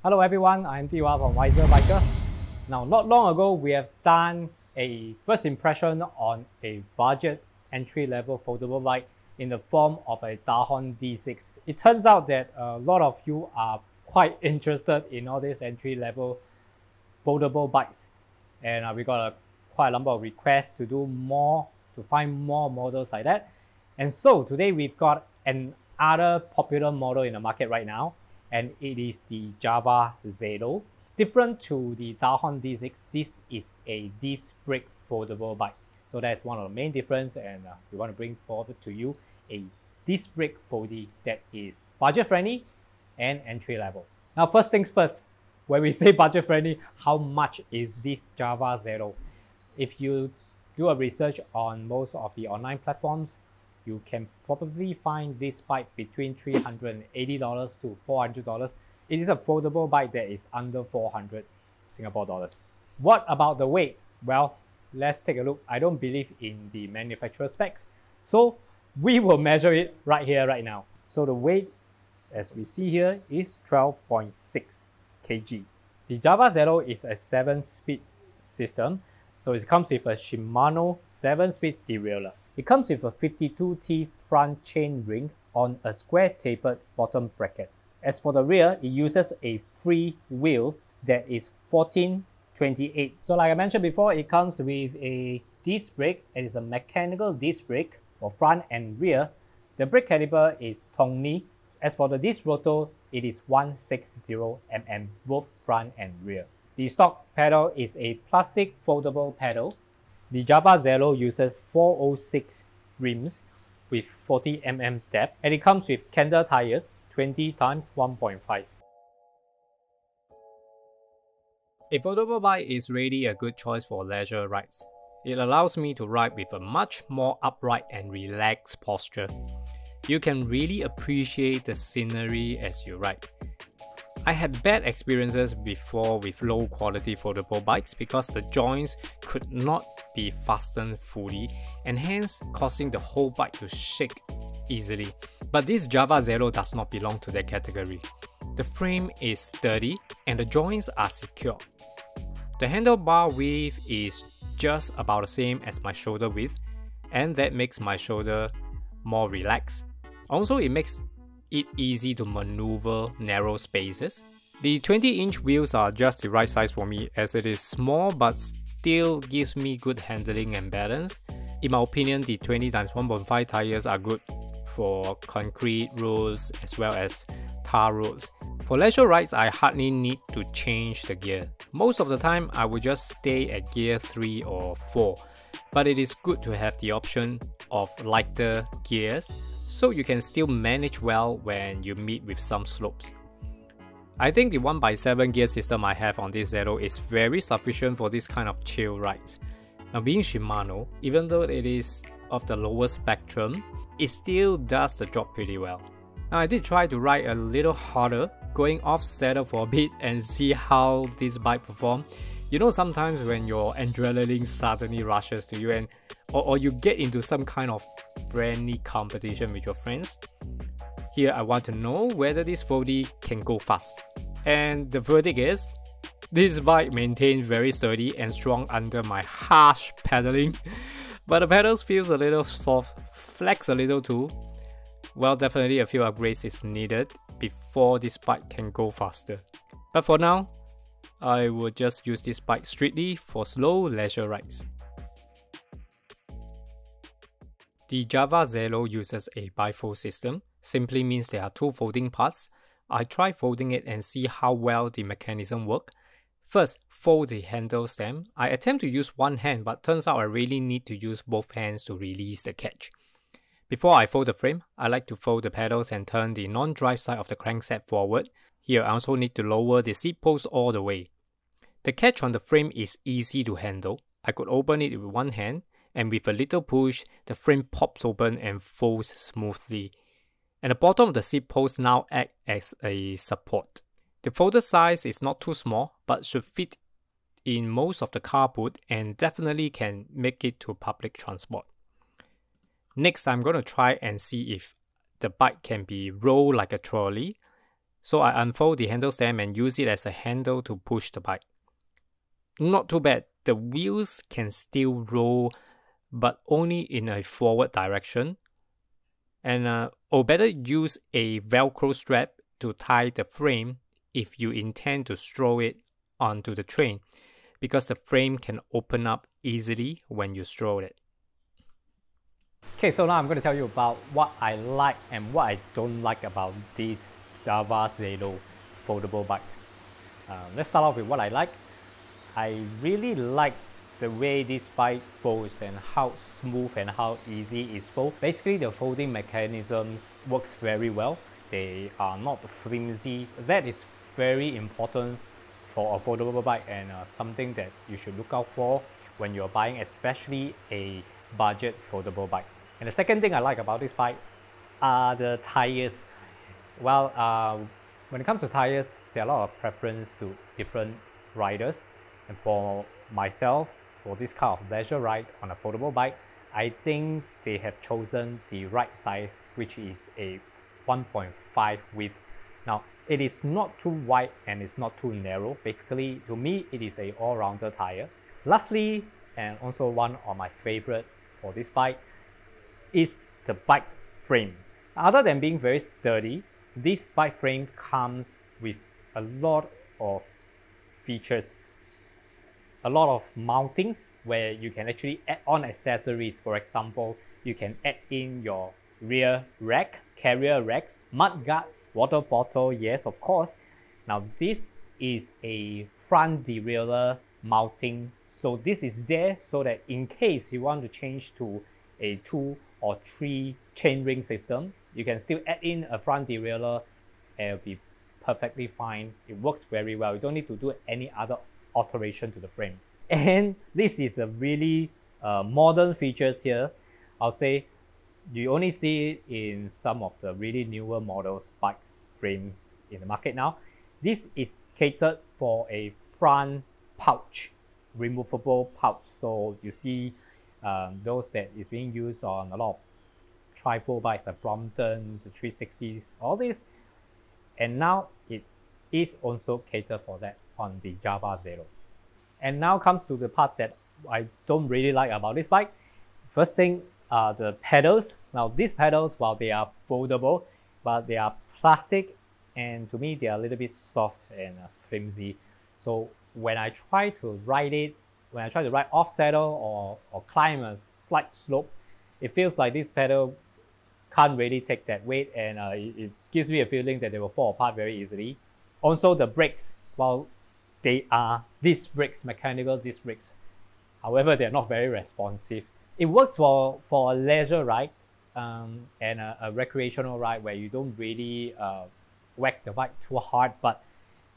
Hello everyone, I'm Tiwa from Wiser Biker. Now, not long ago, we have done a first impression on a budget entry-level foldable bike in the form of a Dahon D6. It turns out that a lot of you are quite interested in all these entry-level foldable bikes, and we got quite a number of requests to do more, to find more models like that. And so today we've got another popular model in the market right now, and it is the JAVA ZELO. Different to the Dahon D6, this is a disc brake foldable bike. So that's one of the main differences, and we want to bring forward to you a disc brake foldy that is budget friendly and entry level. Now, first things first, when we say budget friendly, how much is this JAVA ZELO? If you do a research on most of the online platforms, you can probably find this bike between $380 to $400. It is a foldable bike that is under 400 Singapore dollars. What about the weight? Well, let's take a look. I don't believe in the manufacturer specs, so we will measure it right here, right now. So the weight, as we see here, is 12.6 kg. The JAVA ZELO is a 7-speed system, so it comes with a Shimano 7-speed derailleur. It comes with a 52T front chain ring on a square tapered bottom bracket. As for the rear, it uses a free wheel that is 14/28. So like I mentioned before, it comes with a disc brake. It is a mechanical disc brake for front and rear. The brake caliper is Tongni. As for the disc rotor, it is 160 mm, both front and rear. The stock pedal is a plastic foldable pedal. The JAVA ZELO uses 406 rims with 40 mm depth, and it comes with Kenda tires 20x1.5. A foldable bike is really a good choice for leisure rides. It allows me to ride with a much more upright and relaxed posture. You can really appreciate the scenery as you ride. I had bad experiences before with low quality foldable bikes because the joints could not be fastened fully and hence causing the whole bike to shake easily. But this JAVA ZELO does not belong to that category. The frame is sturdy and the joints are secure. The handlebar width is just about the same as my shoulder width, and that makes my shoulder more relaxed. Also, it makes it easy to maneuver narrow spaces. The 20-inch wheels are just the right size for me, as it is small but still gives me good handling and balance. In my opinion, the 20x1.5 tires are good for concrete roads as well as tar roads. For leisure rides, I hardly need to change the gear. Most of the time, I will just stay at gear 3 or 4, but it is good to have the option of lighter gears, so you can still manage well when you meet with some slopes. I think the 1x7 gear system I have on this ZELO is very sufficient for this kind of chill rides. Now, being Shimano, even though it is of the lower spectrum, it still does the job pretty well. Now, I did try to ride a little harder, going off saddle for a bit and see how this bike performs. You know, sometimes when your adrenaline suddenly rushes to you and or you get into some kind of friendly competition with your friends. Here I want to know whether this foldy can go fast. And the verdict is, this bike maintains very sturdy and strong under my harsh pedaling. But the pedals feels a little soft, flex a little too. Well, definitely a few upgrades is needed before this bike can go faster. But for now, I will just use this bike strictly for slow leisure rides. The JAVA ZELO uses a bifold system, simply means there are two folding parts. I tried folding it and see how well the mechanism works. First, fold the handle stem. I attempt to use one hand, but turns out I really need to use both hands to release the catch. Before I fold the frame, I like to fold the pedals and turn the non-drive side of the crankset forward. Here I also need to lower the seat post all the way. The catch on the frame is easy to handle. I could open it with one hand, and with a little push, the frame pops open and folds smoothly. And the bottom of the seat post now acts as a support. The folder size is not too small, but should fit in most of the car boot and definitely can make it to public transport. Next, I'm going to try and see if the bike can be rolled like a trolley. So I unfold the handle stem and use it as a handle to push the bike. Not too bad, the wheels can still roll, but only in a forward direction. And or better use a Velcro strap to tie the frame if you intend to throw it onto the train, because the frame can open up easily when you throw it. Okay, so now I'm going to tell you about what I like and what I don't like about this JAVA ZELO foldable bike. Let's start off with what I like. I really like the way this bike folds and how smooth and how easy it folds. Basically, the folding mechanisms works very well. They are not flimsy. That is very important for a foldable bike and something that you should look out for when you're buying, especially a budget foldable bike. And the second thing I like about this bike are the tires. Well, when it comes to tires, there are a lot of preference to different riders. And for myself, for this kind of leisure ride on a foldable bike, I think they have chosen the right size, which is a 1.5 width. Now, it is not too wide and it's not too narrow. Basically, to me, it is a all-rounder tire. Lastly, and also one of my favorite for this bike, is the bike frame. Other than being very sturdy, this bike frame comes with a lot of features, a lot of mountings where you can actually add on accessories. For example, you can add in your rear rack, carrier racks, mud guards, water bottle, yes, of course. Now this is a front derailleur mounting. So this is there so that in case you want to change to a 2 or 3 chainring system, you can still add in a front derailleur and it'll be perfectly fine. It works very well. You don't need to do any other alteration to the frame. And this is a really modern features here. I'll say you only see it in some of the really newer models bikes frames in the market now. This is catered for a front pouch, removable pouch. So you see those that is being used on a lot of tri-fold bikes like Brompton, the 360s, all this. And now it is also catered for that on the JAVA ZELO. And now comes to the part that I don't really like about this bike. First thing are the pedals. Now these pedals, while they are foldable, but they are plastic, and to me they are a little bit soft and flimsy. So when I try to ride off saddle or climb a slight slope, it feels like this pedal can't really take that weight, and it gives me a feeling that they will fall apart very easily. Also the brakes, while they are disc brakes, mechanical disc brakes, however they're not very responsive. It works for a leisure ride and a recreational ride where you don't really whack the bike too hard. But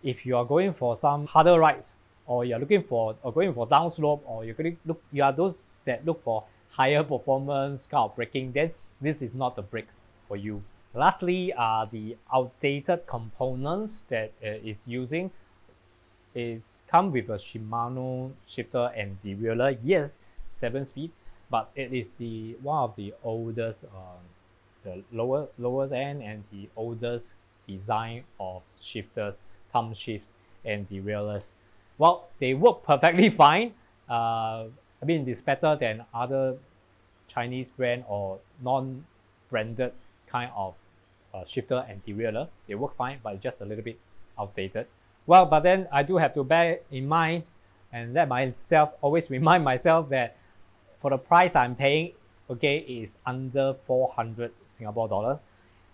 if you are going for some harder rides, or you're looking for going for downslope, or you are those that look for higher performance kind of braking, then this is not the brakes for you. Lastly, the outdated components that is using is come with a Shimano shifter and derailleur. Yes, 7-speed, but it is one of the oldest, the lowest end and the oldest design of shifters, thumb shifts and derailleurs. Well, they work perfectly fine. I mean, it's better than other Chinese brand or non-branded kind of shifter and derailleur. They work fine, but just a little bit outdated. Well, but then I do have to bear in mind and let myself always remind myself that for the price I'm paying, okay, is under 400 Singapore dollars.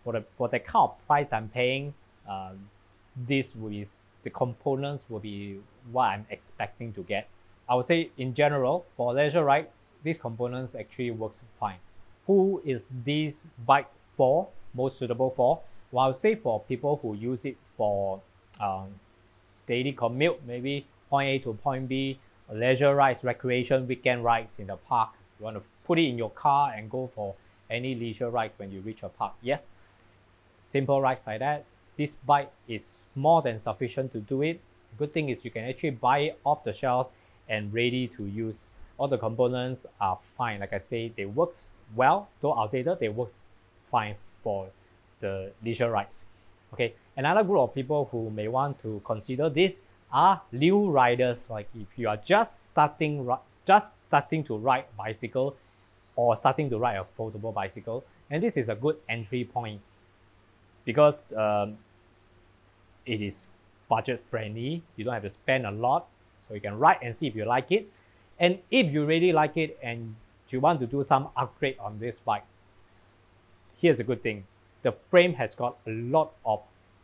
For the kind of price I'm paying, the components will be what I'm expecting to get. I would say in general, for leisure ride, these components actually works fine. Who is this bike for, most suitable for? Well, I would say for people who use it for daily commute, maybe point A to point B, leisure rides, recreation, weekend rides in the park. You want to put it in your car and go for any leisure ride when you reach a park. Yes, simple rides like that. This bike is more than sufficient to do it. The good thing is you can actually buy it off the shelf and ready to use. All the components are fine. Like I say, they work well, though outdated, they work fine for the leisure rides. Okay, another group of people who may want to consider this are new riders. Like if you are just starting to ride bicycle or starting to ride a foldable bicycle, and this is a good entry point because it is budget friendly. You don't have to spend a lot, so you can ride and see if you like it. And if you really like it and you want to do some upgrade on this bike, here's a good thing. The frame has got a lot of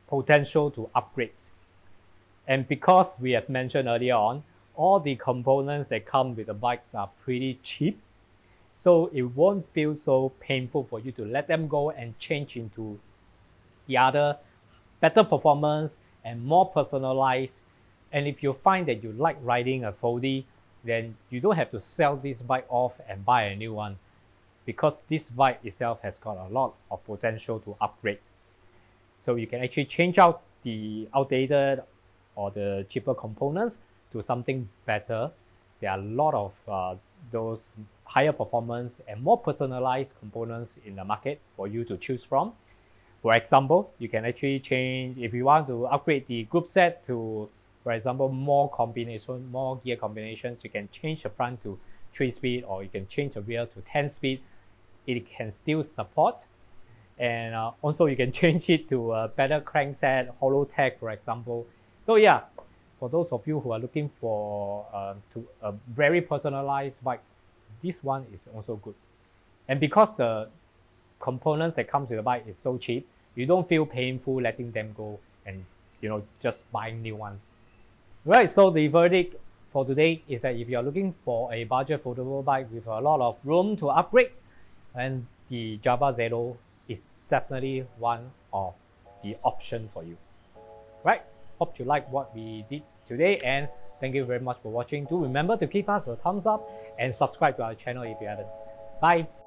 potential to upgrades. And because we have mentioned earlier on, all the components that come with the bikes are pretty cheap. So it won't feel so painful for you to let them go and change into the other better performance and more personalized. And if you find that you like riding a foldie, then you don't have to sell this bike off and buy a new one, because this bike itself has got a lot of potential to upgrade. So you can actually change out the outdated or the cheaper components to something better. There are a lot of those higher performance and more personalized components in the market for you to choose from. For example, you can actually change, if you want to upgrade the group set to, for example, more gear combinations, you can change the front to 3-speed, or you can change the rear to 10-speed. It can still support. And also you can change it to a better crankset, hollow tech, for example. So yeah, for those of you who are looking for a very personalized bikes, this one is also good. And because the components that comes with the bike is so cheap, you don't feel painful letting them go and just buying new ones. Right, so the verdict for today is that if you're looking for a budget foldable bike with a lot of room to upgrade, and the JAVA ZELO is definitely one of the options for you. Right, hope you like what we did today, and thank you very much for watching. Do remember to give us a thumbs up and subscribe to our channel if you haven't. Bye.